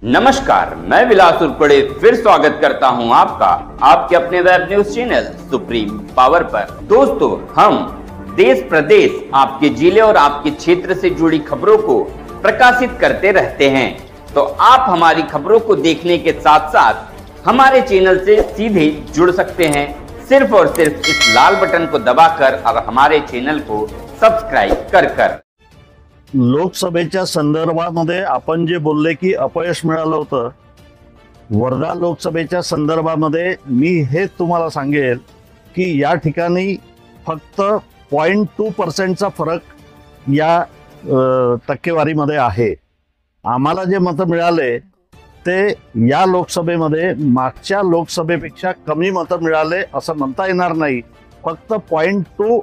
नमस्कार, मैं विलास उर्पड़े फिर स्वागत करता हूं आपका आपके अपने web news channel supreme power पर। दोस्तों, हम देश प्रदेश, आपके जिले और आपके क्षेत्र से जुड़ी खबरों को प्रकाशित करते रहते हैं। तो आप हमारी खबरों को देखने के साथ साथ हमारे चैनल से सीधे जुड़ सकते हैं, सिर्फ और सिर्फ इस लाल बटन को दबाकर और हमारे चैनल को सब्सक्राइब कर। लोकसभेच्या संदर्भामध्ये आपण जे बोलले की अपयश मिळालं होतं, वर्धा लोकसभेच्या संदर्भामध्ये मी हे तुम्हाला सांगेल की या ठिकाणी फक्त 0.2% फरक या टक्केवारीमध्ये आहे। आम्हाला जे मत मिळाले ते या लोकसभेमध्ये मागच्या लोकसभेपेक्षा कमी मत मिळाले असं म्हणता येणार नाही। फक्त 0.2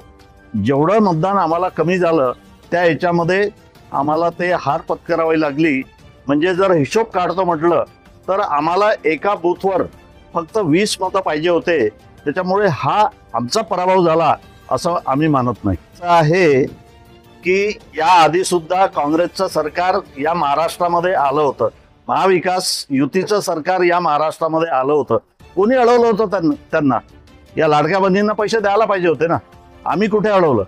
जेवढं मतदान आम्हाला कमी झालं त्या याच्यामध्ये आम्हाला ते हार पत्करावी लागली। म्हणजे जर हिशोब काढतो म्हटलं तर आम्हाला एका बूथवर फक्त 20 मतं पाहिजे होते, त्याच्यामुळे हा आमचा पराभव झाला असं आम्ही मानत नाही। आहे की या आधी सुद्धा काँग्रेसचं सरकार या महाराष्ट्रामध्ये आलं होतं, महाविकास युतीचं सरकार या महाराष्ट्रामध्ये आलं होतं। कोणी अडवलं होतं त्यांना? या लाडक्या बहिणींना पैसे द्यायला पाहिजे होते ना। आम्ही कुठे अडवलं?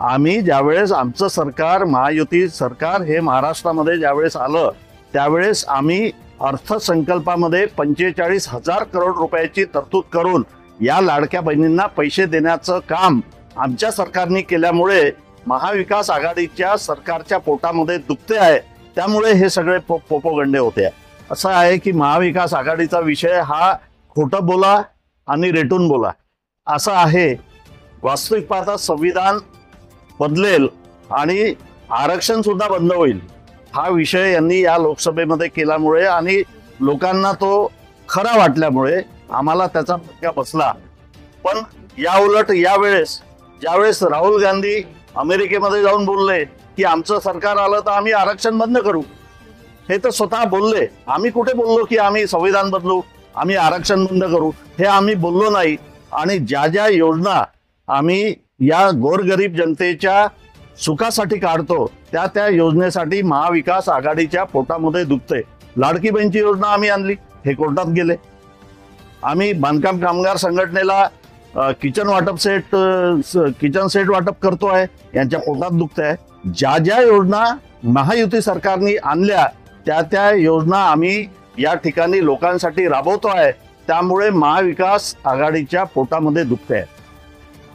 आम्ही ज्यावेळेस आमचं सरकार, महायुती सरकार हे महाराष्ट्रामध्ये ज्यावेळेस आलं त्यावेळेस आम्ही अर्थसंकल्पामध्ये 45,000 करोड रुपयाची तरतूद करून या लाडक्या बहिणींना पैसे देण्याचं काम आमच्या सरकारने केल्यामुळे महाविकास आघाडीच्या सरकारच्या पोटामध्ये दुखते आहे। त्यामुळे हे सगळे पोपोगंडे होते। असं आहे की महाविकास आघाडीचा विषय हा खोटं बोला आणि रेटून बोला असं आहे। वास्तविक पाहता संविधान बदलेल आणि आरक्षण सुद्धा बंद होईल हा विषय यांनी या लोकसभेमध्ये केल्यामुळे आणि लोकांना तो खरा वाटल्यामुळे आम्हाला त्याचा फटका बसला। पण या उलट यावेळेस ज्यावेळेस राहुल गांधी अमेरिकेमध्ये जाऊन बोलले की आमचं सरकार आलं तर आम्ही आरक्षण बंद करू, हे तर स्वतः बोलले। आम्ही कुठे बोललो की आम्ही संविधान बदलू, आम्ही आरक्षण बंद करू? हे आम्ही बोललो नाही। आणि ज्या ज्या योजना आम्ही या गोरगरीब जनतेच्या सुखासाठी काढतो त्या त्या योजनेसाठी महाविकास आघाडीच्या पोटामध्ये दुखते। लाडकी बहीणची योजना आम्ही आणली, हे कोर्टात गेले। आम्ही बांधकाम कामगार संघटनेला किचन सेट वाटप करतो आहे, यांच्या पोटात दुखते आहे। ज्या ज्या योजना महायुती सरकारने आणल्या त्या त्या योजना आम्ही या ठिकाणी लोकांसाठी राबवतो आहे, त्यामुळे महाविकास आघाडीच्या पोटामध्ये दुखते आहे।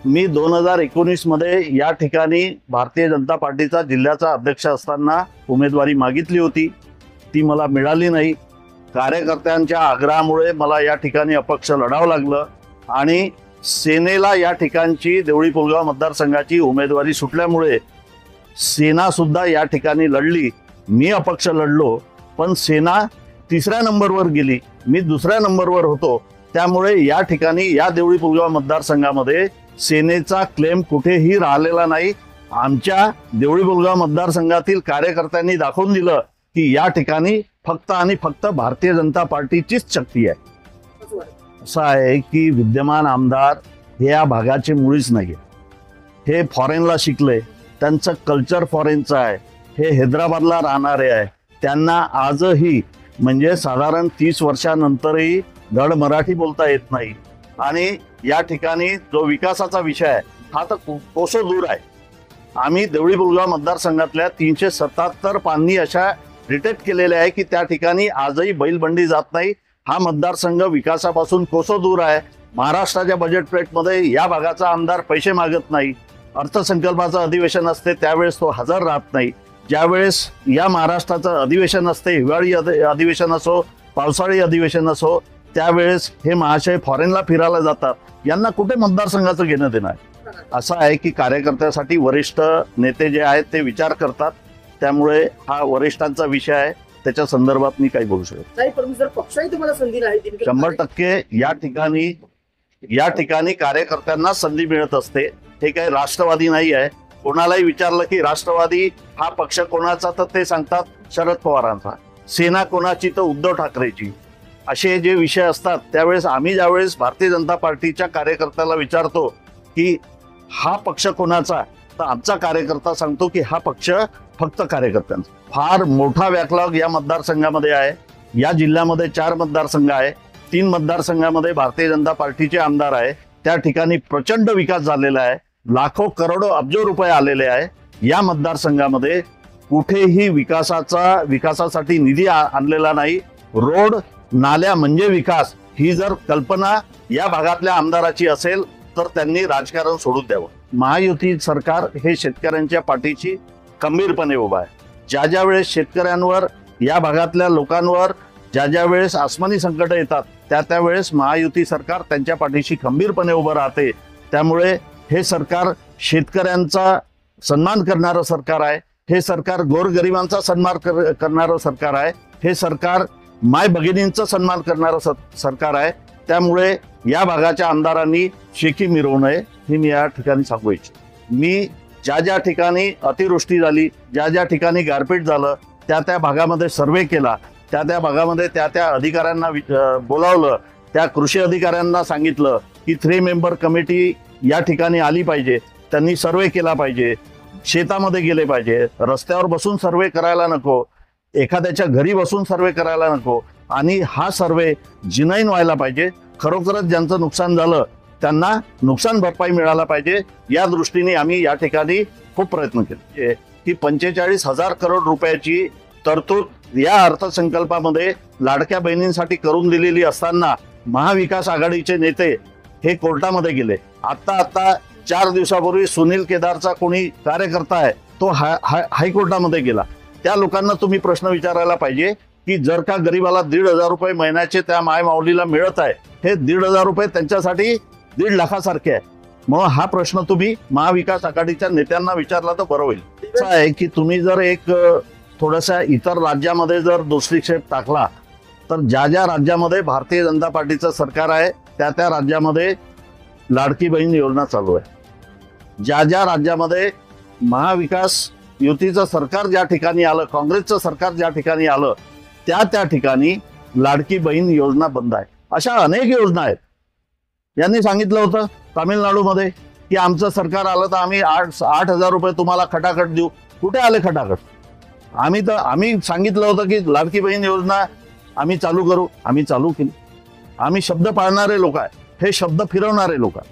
मी 2019 मध्ये या ठिकाणी भारतीय जनता पार्टीचा जिल्ह्याचा अध्यक्ष असताना उमेदवारी मागितली होती, ती मला मिळाली नाही। कार्यकर्त्यांच्या आग्रहामुळे मला या ठिकाणी अपक्ष लढावं लागलं आणि सेनेला या ठिकाणची देवळी पुलगाव मतदारसंघाची उमेदवारी सुटल्यामुळे सेना सुद्धा या ठिकाणी लढली। मी अपक्ष लढलो पण सेना 3ऱ्या नंबरवर गेली, मी 2ऱ्या नंबरवर होतो। त्यामुळे या ठिकाणी या देवळी पुलगाव मतदारसंघामध्ये सेनेचा क्लेम कुठेही राहिलेला नाही। आमच्या देवळी पुलगाव मतदारसंघातील कार्यकर्त्यांनी दाखवून दिलं की या ठिकाणी फक्त आणि फक्त भारतीय जनता पार्टीचीच शक्ती आहे। असं आहे की विद्यमान आमदार हे या भागाचे मुळीच नाही, हे फॉरेनला शिकले, त्यांचं कल्चर फॉरेनचं आहे, हे हैदराबादला राहणारे आहे। त्यांना आजही म्हणजे साधारण 30 वर्षानंतरही धड मराठी बोलता येत नाही। आणि या ठिकाणी जो विकासाचा विषय आहे हा तर कोसो दूर आहे। आम्ही देवळी पुलगाव मतदारसंघातल्या 377 पांनी अशा डिटेक्ट केलेल्या आहे की त्या ठिकाणी आजही बैलबंडी जात नाही। हा मतदारसंघ विकासापासून कोसो दूर आहे। महाराष्ट्राच्या बजेट प्लेटमध्ये या भागाचा आमदार पैसे मागत नाही। अर्थसंकल्पाचं अधिवेशन असते त्यावेळेस तो हजर राहत नाही। ज्यावेळेस या महाराष्ट्राचं अधिवेशन असते, हिवाळी अधिवेशन असो, पावसाळी अधिवेशन असो, त्यावेळेस हे महाशय फॉरेनला फिरायला जातात। यांना कुठे मतदारसंघाचं घेणं देणं आहे? असं आहे की कार्यकर्त्यासाठी वरिष्ठ नेते जे आहेत ते विचार करतात, त्यामुळे हा वरिष्ठांचा विषय आहे, त्याच्या संदर्भात मी काही बोलू शकत नाही। पण जर पक्षाही तुम्हाला संधी नाही, 100% या ठिकाणी कार्यकर्त्यांना संधी मिळत असते। हे काही राष्ट्रवादी नाही आहे। कोणालाही विचारलं की राष्ट्रवादी हा पक्ष कोणाचा तर ते सांगतात शरद पवारांचा, सेना कोणाची तर उद्धव ठाकरेची। असे जे विषय असतात त्यावेळेस आम्ही ज्यावेळेस भारतीय जनता पार्टीच्या कार्यकर्त्याला विचारतो की हा पक्ष कोणाचा, तर आमचा कार्यकर्ता सांगतो की हा पक्ष फक्त कार्यकर्त्यांचा। फार मोठा बॅकलॉग या मतदारसंघामध्ये आहे। या जिल्ह्यामध्ये 4 मतदारसंघ आहे. 3 मतदारसंघामध्ये भारतीय जनता पार्टीचे आमदार आहे. त्या ठिकाणी प्रचंड विकास झालेला आहे. लाखो करोडो अब्जो रुपये आलेले आहे. या मतदारसंघामध्ये कुठेही विकासासाठी निधी आणलेला नाही. रोड नाल्या म्हणजे विकास ही जर कल्पना या भागातल्या आमदाराची असेल तर त्यांनी राजकारण सोडून द्यावं. महायुती सरकार हे शेतकऱ्यांच्या पाठीशी खंबीरपणे उभा आहे. ज्या वेळेस शेतकऱ्यांवर, या भागातल्या लोकांवर ज्या वेळेस आसमानी संकट येतात त्या वेळेस महायुती सरकार त्यांच्या पाठीशी खंबीरपणे उभं राहते. त्यामुळे हे सरकार शेतकऱ्यांचा सन्मान करणारं सरकार आहे. हे सरकार गोरगरिबांचा सन्मान करणारं सरकार आहे. हे सरकार माय भगिनींचा सन्मान करणारं सरकार आहे. त्यामुळे या भागाच्या आमदारांनी शेकी मिरवू नये हे मी या ठिकाणी सांगू इच्छितो. मी ज्या ठिकाणी अतिवृष्टी झाली, ज्या ठिकाणी गारपीट झालं त्या भागामध्ये सर्वे केला. त्या भागामध्ये त्या अधिकाऱ्यांना बोलावलं. त्या कृषी अधिकाऱ्यांना सांगितलं की 3 मेंबर कमिटी या ठिकाणी आली पाहिजे. त्यांनी सर्वे केला पाहिजे. शेतामध्ये गेले पाहिजे. रस्त्यावर बसून सर्वे करायला नको. एखाद्याच्या घरी बसून सर्वे करायला नको. आणि हा सर्वे जिनाईन व्हायला पाहिजे. खरोखरच ज्यांचं नुकसान झालं त्यांना नुकसान भरपाई मिळायला पाहिजे. या दृष्टीने आम्ही या ठिकाणी खूप प्रयत्न केले की 45,000 करोड रुपयाची तरतूद या अर्थसंकल्पामध्ये लाडक्या बहिणींसाठी करून दिलेली असताना महाविकास आघाडीचे नेते हे कोर्टामध्ये गेले. आता 4 दिवसापूर्वी सुनील केदारचा कोणी कार्यकर्ता आहे तो हायकोर्टामध्ये गेला. त्या लोकांना तुम्ही प्रश्न विचारायला पाहिजे की जर का गरीबाला 1,500 रुपये महिन्याचे त्या मायमाऊलीला मिळत आहे, हे 1,500 रुपये त्यांच्यासाठी 1.5 लाखासारखे आहे. मग हा प्रश्न तुम्ही महाविकास आघाडीच्या नेत्यांना विचारला तर बरं होईल. असं आहे की तुम्ही जर एक थोडासा इतर राज्यामध्ये जर दृष्टिक्षेप टाकला तर ज्या राज्यामध्ये भारतीय जनता पार्टीचं सरकार आहे त्या राज्यामध्ये लाडकी बहीण योजना चालू आहे. ज्या राज्यामध्ये महाविकास युतीचं सरकार ज्या ठिकाणी आलं, काँग्रेसचं सरकार ज्या ठिकाणी आलं त्या ठिकाणी लाडकी बहीण योजना बंद आहे. अशा अनेक योजना आहेत. यांनी सांगितलं होतं तामिळनाडूमध्ये की आमचं सरकार आलं तर आम्ही 8,000 रुपये तुम्हाला खटाखट देऊ. कुठे आले खटाखट? आम्ही सांगितलं होतं की लाडकी बहीण योजना आम्ही चालू करू. आम्ही चालू केली. आम्ही शब्द पाळणारे लोक आहे. हे शब्द फिरवणारे लोक आहे.